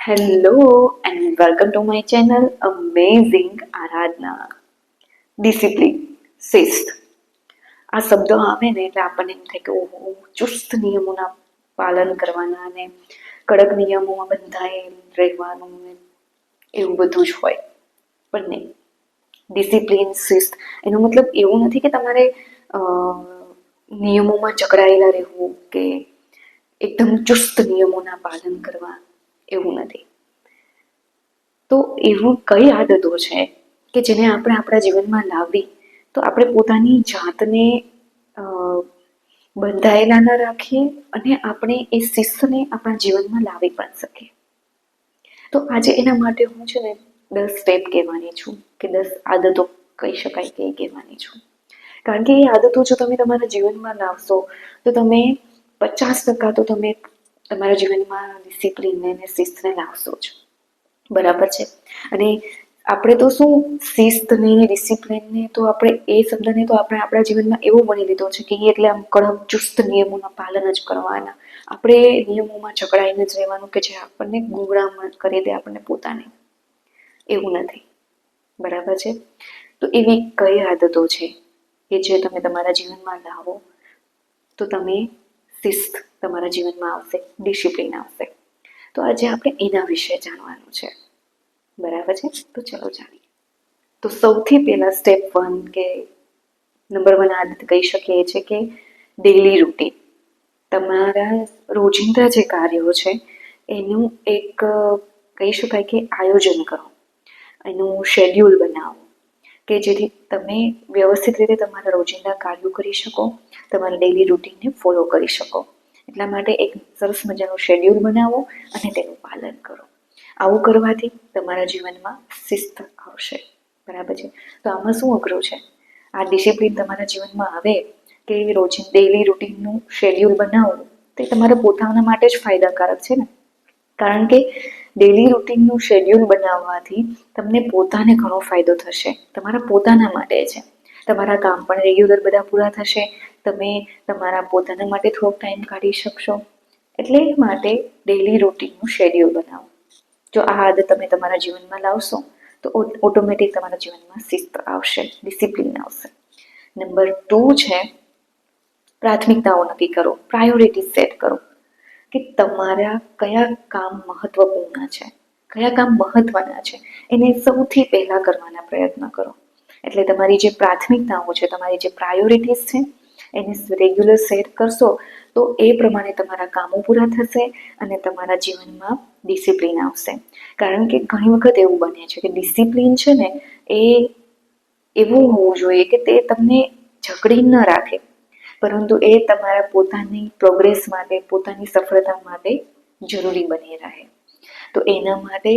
Hello and welcome to my channel amazing Aradhana. Discipline, શિસ્ત, આ શબ્દો આવે ને એટલે આપણને એમ થાય કે ઓહો, ચુસ્ત નિયમોના પાલન કરવાના અને કડક નિયમોમાં બંધાયેલ રહેવાનું એવું બધું જ હોય. પણ નહીં, ડિસિપ્લિન, શિસ્ત એનો મતલબ એવું નથી કે તમારે નિયમોમાં જકડાયેલા રહેવું કે એકદમ ચુસ્ત નિયમોના પાલન કરવા, એવું નથી. તો એવું કઈ આદતો છે કે જેને આપણે આપણા જીવનમાં લાવવી તો આપણે પોતાની જાતને બંધાયેલા ન રાખીએ અને આપણે એ શિસ્તને આપણા જીવનમાં લાવી પણ શકીએ. તો આજે એના માટે હું છે ને 10 સ્ટેપ કહેવાની છું કે 10 આદતો કહી શકાય કે કહેવાની છું. કારણ કે એ આદતો જો તમે તમારા જીવનમાં લાવશો તો તમે 50% તો તમે તમારા જીવનમાં ડિસિપ્લિનને અને શિસ્તને લાવશો જ. બરાબર છે. અને આપણે તો શું શિસ્તને ડિસિપ્લિનને તો આપણે એ શબ્દને તો આપણે આપણા જીવનમાં એવો બની લીધો છે કે એટલે આમ કડક ચુસ્ત નિયમોના પાલન જ કરવાના. આપણે નિયમોમાં જકડાઈને જ રહેવાનું કે જે આપણને ગુંગળામ કરી દે આપણને પોતાને. એવું નથી. બરાબર છે. તો એવી કઈ આદતો છે કે જે તમે તમારા જીવનમાં લાવો તો તમે શિસ્ત તમારા જીવનમાં આવશે, ડિસિપ્લિન આવશે. તો આજે આપણે એના વિશે જાણવાનું છે. બરાબર છે. તો ચલો જાણીએ. તો સૌથી પહેલા સ્ટેપ 1 કે નંબર 1 આદત કહી શકીએ છે કે ડેઈલી રૂટીન. તમારા રોજિંદા જે કાર્યો છે એનું એક કહી શકાય કે આયોજન કરો, એનું શેડ્યુલ બનાવો કે જેથી તમે વ્યવસ્થિત રીતે તમારા રોજિંદા કાર્યો કરી શકો, તમારા ડેઈલી રૂટીનને ફોલો કરી શકો. એટલા માટે એક સરસ મજાનું શેડ્યુલ બનાવો અને તેનું પાલન કરો. આવું કરવાથી તમારા જીવનમાં શિસ્ત આવશે. બરાબર છે. તો આમાં શું અઘરું છે? આ ડિસિપ્લિન તમારા જીવનમાં આવે કે રોજિંદા ડેઈલી રૂટીનનું શેડ્યુલ બનાવવું તે તમારા પોતાના માટે જ ફાયદાકારક છે ને. કારણ કે ડેઈલી રૂટીનનું શેડ્યુલ બનાવવાથી તમને પોતાને ઘણો ફાયદો થશે. તમારા પોતાના માટે છે. તમારા કામ પણ રેગ્યુલર બધા પૂરા થશે. તમે તમારા પોતાના માટે થોડોક ટાઈમ કાઢી શકશો. એટલે માટે ડેઈલી રૂટીનનું શેડ્યુલ બનાવો. જો આ આદત તમે તમારા જીવનમાં લાવશો તો ઓટોમેટિક તમારા જીવનમાં શિસ્ત આવશે, ડિસિપ્લિન આવશે. નંબર 2 છે પ્રાથમિકતાઓ નક્કી કરો, પ્રાયોરિટી સેટ કરો કે તમારા કયા કામ મહત્વપૂર્ણ છે, કયા કામ મહત્વના છે એને સૌથી પહેલા કરવાના પ્રયત્ન કરો. એટલે તમારી જે પ્રાથમિકતાઓ છે, તમારી જે પ્રાયોરિટીઝ છે એને રેગ્યુલર સેટ કરશો તો એ પ્રમાણે તમારા કામો પૂરા થશે અને તમારા જીવનમાં ડિસિપ્લિન આવશે. કારણ કે ઘણી વખત એવું બને છે કે ડિસિપ્લિન છે ને એ એવું હોવું જોઈએ કે તે તમને જકડી ન રાખે, પરંતુ એ તમારા પોતાની પ્રોગ્રેસ માટે, પોતાની સફળતા માટે જરૂરી બની રહે. તો એના માટે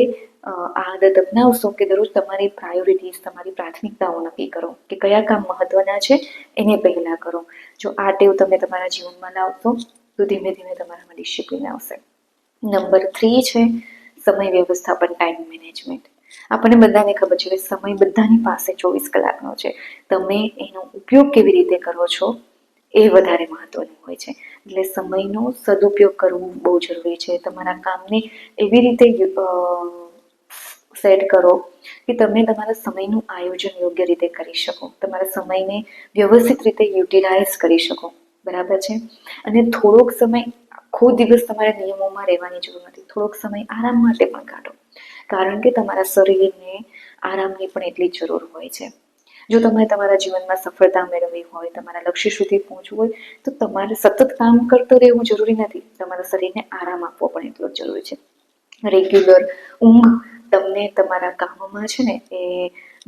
આ આદત અપનાવશો કે દરરોજ તમારી પ્રાયોરિટીઝ, તમારી પ્રાથમિકતાઓ નક્કી કરો કે કયા કામ મહત્વના છે એને પહેલા કરો. જો આ ટેવ તમે તમારા જીવનમાં લાવશો તો ધીમે ધીમે તમારામાં ડિસિપ્લિન આવશે. નંબર 3 છે સમય વ્યવસ્થાપન, ટાઈમ મેનેજમેન્ટ. આપણને બધાને ખબર છે કે સમય બધાની પાસે 24 કલાકનો છે. તમે એનો ઉપયોગ કેવી રીતે કરો છો એ વધારે મહત્વનું હોય છે. એટલે સમયનો સદુપયોગ કરવો બહુ જરૂરી છે. તમારા કામને એવી રીતે સેટ કરો કે તમે તમારા સમયનું આયોજન યોગ્ય રીતે કરી શકો, તમારા સમયને વ્યવસ્થિત રીતે યુટિલાઇઝ કરી શકો. બરાબર છે. અને થોડોક સમય, આખો દિવસ તમારે નિયમોમાં રહેવાની જરૂર નથી. થોડોક સમય આરામ માટે પણ કાઢો. કારણ કે તમારા શરીરને આરામની પણ એટલી જ જરૂર હોય છે. જો તમે તમારા જીવનમાં સફળતા મેળવવી હોય, તમારા લક્ષ્ય સુધી પહોંચવું હોય તો તમારે સતત કામ કરતું રહેવું જરૂરી નથી. તમારા શરીરને આરામ આપવો પણ એટલો જ જરૂરી છે. રેગ્યુલર ઊંઘ તમને તમારા કામમાં છે ને એ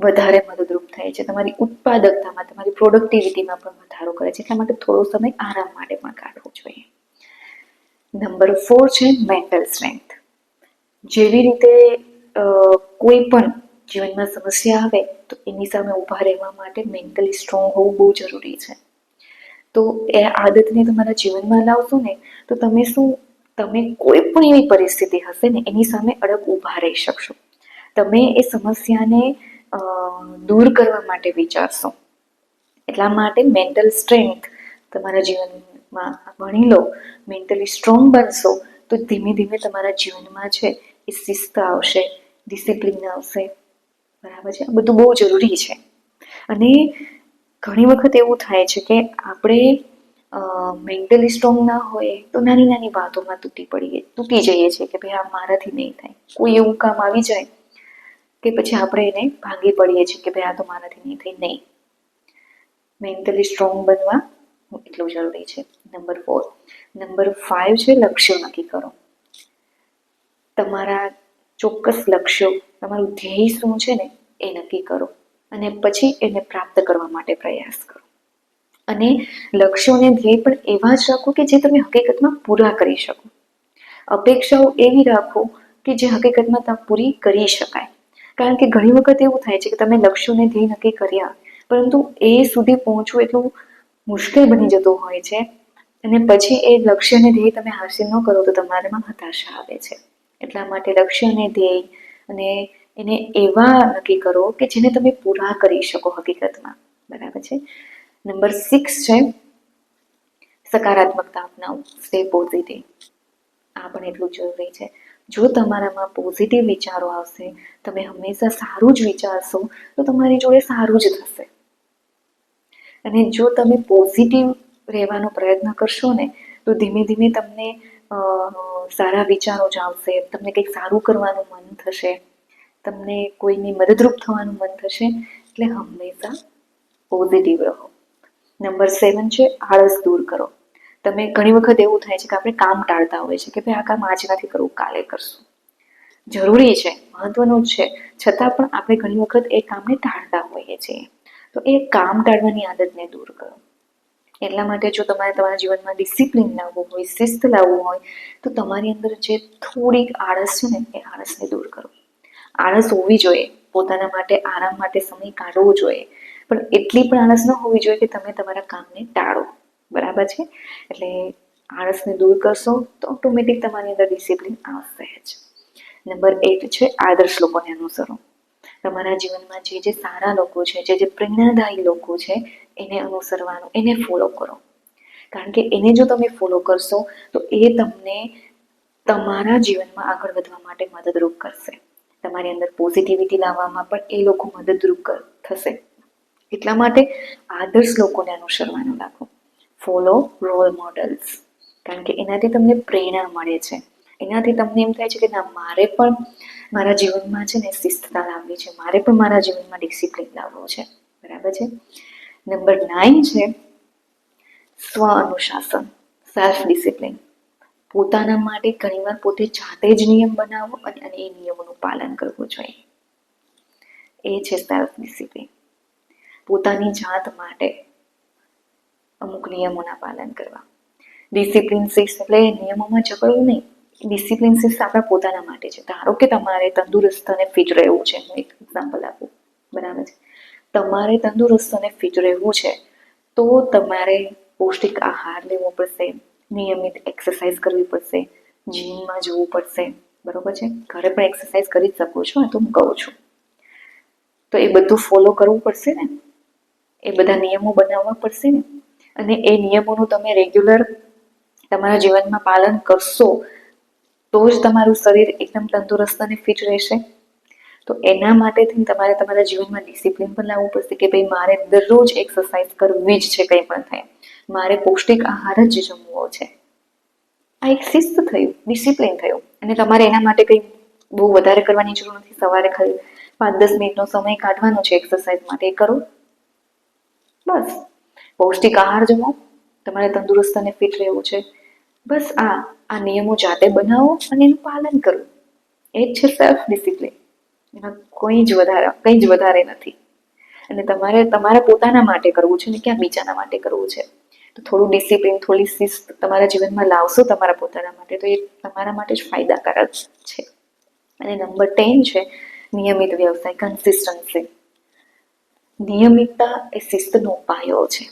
વધારે મદદરૂપ થાય છે. તમારી ઉત્પાદકતામાં, તમારી પ્રોડક્ટિવિટીમાં પણ વધારો કરે છે. એટલા માટે થોડો સમય આરામ માટે પણ કાઢવો જોઈએ. નંબર 4 છે મેન્ટલ સ્ટ્રેન્થ. જેવી રીતે કોઈ પણ જીવનમાં સમસ્યા આવે તો એની સામે ઊભા રહેવા માટે મેન્ટલી સ્ટ્રોંગ હોવું બહુ જરૂરી છે. તો એ આદતને તમારા જીવનમાં લાવશો ને તો તમે કોઈ પણ એવી પરિસ્થિતિ હશે ને એની સામે અડગ ઊભા રહી શકશો. તમે એ સમસ્યાને દૂર કરવા માટે વિચારશો. એટલા માટે મેન્ટલ સ્ટ્રેન્થ તમારા જીવનમાં ભણી લો, મેન્ટલી સ્ટ્રોંગ બનશો તો ધીમે ધીમે તમારા જીવનમાં છે એ શિસ્ત આવશે, ડિસિપ્લિન આવશે. બરાબર છે, આ બધું બહુ જરૂરી છે. અને ઘણી વખત એવું થાય છે કે આપણે મેન્ટલી સ્ટ્રોંગ ના હોય તો નાની નાની વાતોમાં તૂટી જઈએ છીએ કે ભાઈ આ મારાથી નહીં થાય. કોઈ એવું કામ આવી જાય કે પછી આપણે એને ભાંગી પડીએ છીએ કે ભાઈ આ તો મારાથી નહીં થાય. નહીં, મેન્ટલી સ્ટ્રોંગ બનવા એટલું જરૂરી છે. નંબર 4. નંબર 5 છે લક્ષ્યો નક્કી કરો. તમારા ચોક્કસ લક્ષ્યો, તમારું ધ્યેય શું છે ને એ નક્કી કરો અને પછી એને પ્રાપ્ત કરવા માટે પ્રયાસ કરો. અને લક્ષ્યોને ધ્યેય પણ એવા જ રાખો કે જે તમે હકીકતમાં પૂરા કરી શકો. અપેક્ષાઓ એવી રાખો કે જે હકીકતમાં પૂરી કરી શકાય. કારણ કે ઘણી વખત એવું થાય છે કે તમે લક્ષ્યોને ધ્યેય નક્કી કર્યા પરંતુ એ સુધી પહોંચવું એટલું મુશ્કેલ બની જતું હોય છે અને પછી એ લક્ષ્યને ધ્યેય તમે હાંસલ ન કરો તો તમારામાં હતાશા આવે છે. એટલા માટે લક્ષ્યને ધ્યેય અને એને એવા નક્કી કરો કે જેને તમે પૂરા કરી શકો હકીકતમાં. બરાબર છે. નંબર 6 છે સકારાત્મકતા અપનાવો. Stay positive. આ પણ એટલું જરૂરી છે. જો તમારામાં પોઝિટિવ વિચારો આવશે, તમે હંમેશા સારું જ વિચારશો તો તમારી જોડે સારું જ થશે. અને જો તમે પોઝિટિવ રહેવાનો પ્રયત્ન કરશો ને તો ધીમે ધીમે તમને સારા વિચારો જ આવશે. તમને કંઈક સારું કરવાનું મન થશે, તમને કોઈની મદદરૂપ થવાનું મન થશે. એટલે હંમેશા પોઝિટિવ રહો. નંબર 7 છે આળસ દૂર કરો. તમે ઘણી વખત એવું થાય છે કે આપણે કામ ટાળતા હોય છે કે ભાઈ આ કામ આજ નથી કરવું, કાલે કરશું. જરૂરી છે, મહત્વનું જ છે, છતાં પણ આપણે ઘણી વખત એ કામને ટાળતા હોઈએ છીએ. તો એ કામ ટાળવાની આદતને દૂર કરો. એટલા માટે જો તમારે તમારા જીવનમાં ડિસિપ્લિન લાવવું હોય, શિસ્ત લાવવું હોય તો તમારી અંદર જે થોડીક આળસ છે ને એ આળસને દૂર કરો. આળસ હોવી જોઈએ, પોતાના માટે આરામ માટે સમય કાઢવો જોઈએ, પણ એટલી પણ આળસ ન હોવી જોઈએ કે તમે તમારા કામને ટાળો. બરાબર છે. એટલે આળસને દૂર કરશો તો ઓટોમેટિક તમારી અંદર ડિસિપ્લિન આવશે જ. નંબર 8 છે આદર્શ લોકોને અનુસરો. તમારા જીવનમાં જે સારા લોકો છે, જે પ્રેરણાદાયી લોકો છે એને અનુસરવાનું, એને ફોલો કરો. કારણ કે એને જો તમે ફોલો કરશો તો એ તમને તમારા જીવનમાં આગળ વધવા માટે મદદરૂપ કરશે. તમારી અંદર પોઝિટિવિટી લાવવામાં પણ એ લોકો મદદરૂપ થશે. એટલા માટે આદર્શ લોકોને અનુસરવાનું રાખો. Follow role models. કારણ કે એનાથી તમને પ્રેરણા મળે છે. એનાથી તમને એમ થાય છે કે ના, મારે પણ મારા જીવનમાં છે ને શિસ્તતા લાવવી છે, મારે પણ મારા જીવનમાં ડિસિપ્લિન લાવવું છે. બરાબર છે. નંબર 9 છે સ્વ અનુશાસન, સેલ્ફ ડિસિપ્લિન. પોતાના માટે ઘણીવાર પોતે જાતે જ નિયમ બનાવો અને એ નિયમોનું પાલન કરવું જોઈએ. એ છે સેલ્ફ ડિસિપ્લિન. પોતાની જાત માટે અમુક નિયમોના પાલન કરવા. ડિસિપ્લિન શિસ્ત એટલે નિયમોમાં ઝઘડવું નહીં. ડિસિપ્લિન શિસ્ત આપણા પોતાના માટે છે. ધારો કે તમારે તંદુરસ્ત અને ફિટ રહેવું છે, હું એક એક્ઝામ્પલ આપું. બરાબર છે. તમારે તંદુરસ્ત અને ફિટ રહેવું છે તો તમારે પૌષ્ટિક આહાર લેવો પડશે, નિયમિત એક્સરસાઇઝ કરવી પડશે, જીમમાં જવું પડશે. બરોબર છે. ઘરે પણ એક્સરસાઇઝ કરી શકો છો, તો હું કહું છું. તો એ બધું ફોલો કરવું પડશે ને, એ બધા નિયમો બનાવવા પડશે ને. અને એ નિયમોનું તમે રેગ્યુલર તમારા જીવનમાં પાલન કરશો તો જ તમારું શરીર એકદમ તંદુરસ્ત અને ફિટ રહેશે. તો એના માટેથી તમારે તમારા જીવનમાં ડિસિપ્લિન પણ લાવવું પડશે કે ભાઈ મારે દરરોજ એક્સરસાઇઝ કરવી જ છે, કંઈ પણ થાય, મારે પૌષ્ટિક આહાર જ જમવો છે. આ એક શિસ્ત થયું, ડિસિપ્લિન થયું. અને તમારે એના માટે કંઈ બહુ વધારે કરવાની જરૂર નથી. સવારે ખાલી 5-10 મિનિટનો સમય કાઢવાનો છે એક્સરસાઇઝ માટે, એ કરો બસ. પૌષ્ટિક આહાર જમો, તમારે તંદુરસ્ત અને ફિટ રહેવું છે. બસ આ નિયમો જાતે બનાવો અને એનું પાલન કરો. એ જ છે સેલ્ફ ડિસિપ્લિન. એમાં કંઈ જ વધારે નથી. અને તમારે તમારા પોતાના માટે કરવું છે ને ક્યાં બીજાના માટે કરવું છે. તો થોડું ડિસિપ્લિન, થોડી શિસ્ત તમારા જીવનમાં લાવશો તમારા પોતાના માટે તો એ તમારા માટે જ ફાયદાકારક છે. અને નંબર 10 છે નિયમિત વ્યવસાય, કન્સિસ્ટન્સી. નિયમિતતા એ શિસ્તનો પાયો છે.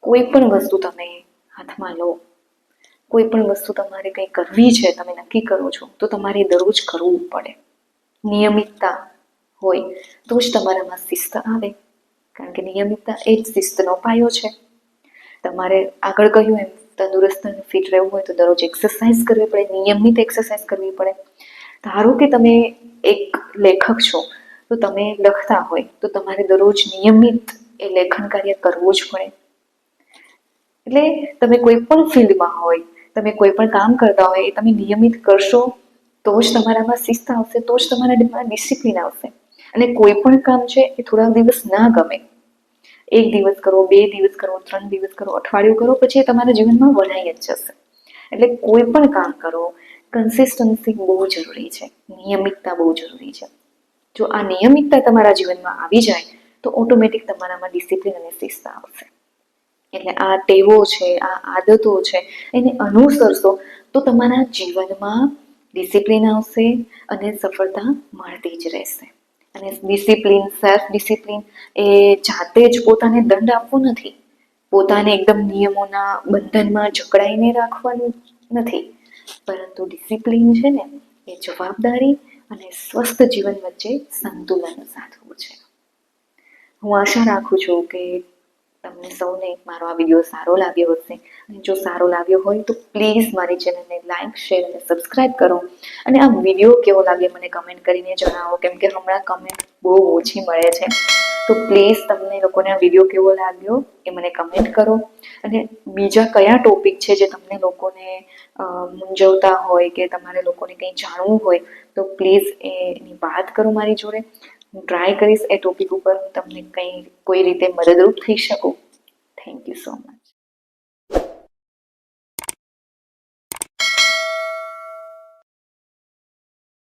કોઈ પણ વસ્તુ તમે હાથમાં લો, કોઈ પણ વસ્તુ તમારે કંઈ કરવી છે, તમે નક્કી કરો છો તો તમારે દરરોજ કરવું પડે. નિયમિતતા હોય તો જ તમારામાં શિસ્ત આવે. કારણ કે નિયમિતતા એ જ શિસ્તનો પાયો છે. તમારે આગળ કહ્યું એમ તંદુરસ્ત અને ફિટ રહેવું હોય તો દરરોજ એક્સરસાઇઝ કરવી પડે, નિયમિત એક્સરસાઇઝ કરવી પડે. ધારો કે તમે એક લેખક છો તો તમે લખતા હોય તો તમારે દરરોજ નિયમિત એ લેખન કાર્ય કરવું જ પડે. એટલે તમે કોઈ પણ ફિલ્ડમાં હોય, તમે કોઈ પણ કામ કરતા હોય એ તમે નિયમિત કરશો તો જ તમારામાં શિસ્ત આવશે, તો જ તમારામાં ડિસિપ્લિન આવશે. અને કોઈ પણ કામ છે એ થોડા દિવસ ના ગમે, 1 દિવસ કરો, 2 દિવસ કરો, 3 દિવસ કરો, અઠવાડિયું કરો, પછી એ તમારા જીવનમાં વણાઈ જ જશે. એટલે કોઈ પણ કામ કરો, કન્સિસ્ટન્સી બહુ જરૂરી છે, નિયમિતતા બહુ જરૂરી છે. જો આ નિયમિતતા તમારા જીવનમાં આવી જાય તો ઓટોમેટિક તમારામાં ડિસિપ્લિન અને શિસ્ત આવશે. એટલે આ ટેવો છે, આ આદતો છે, એને અનુસરશો તો તમારા જીવનમાં ડિસિપ્લિન આવશે અને સફળતા મળતી જ રહેશે. અને ડિસિપ્લિન, સેલ્ફ ડિસિપ્લિન એ જાતે જ પોતાને દંડ આપવો નથી, પોતાને એકદમ નિયમોના બંધનમાં જકડાઈને રાખવાનું નથી, પરંતુ ડિસિપ્લિન છે ને એ જવાબદારી અને સ્વસ્થ જીવન વચ્ચે સંતુલન સાધવું છે. હું આશા રાખું છું કે તમને સૌને મારો આ વિડીયો સારો લાગ્યો હશે. અને જો સારો લાગ્યો હોય તો પ્લીઝ મારી ચેનલને લાઈક, શેર અને સબસ્ક્રાઈબ કરો. અને આ વિડીયો કેવો લાગે મને કમેન્ટ કરીને જણાવો, કેમ કે હમણાં કમેન્ટ બહુ ઓછી મળે છે. તો પ્લીઝ તમને લોકોને આ વિડીયો કેવો લાગ્યો એ મને કમેન્ટ કરો. અને બીજા કયા ટોપિક છે જે તમને લોકોને મૂંઝવતા હોય કે તમારે લોકોને કંઈ જાણવું હોય તો પ્લીઝ એની વાત કરો મારી જોડે. હું ટ્રાય કરીશ એ ટોપિક ઉપર તમને કોઈ રીતે મદદરૂપ થઈ શકું. Thank you so much.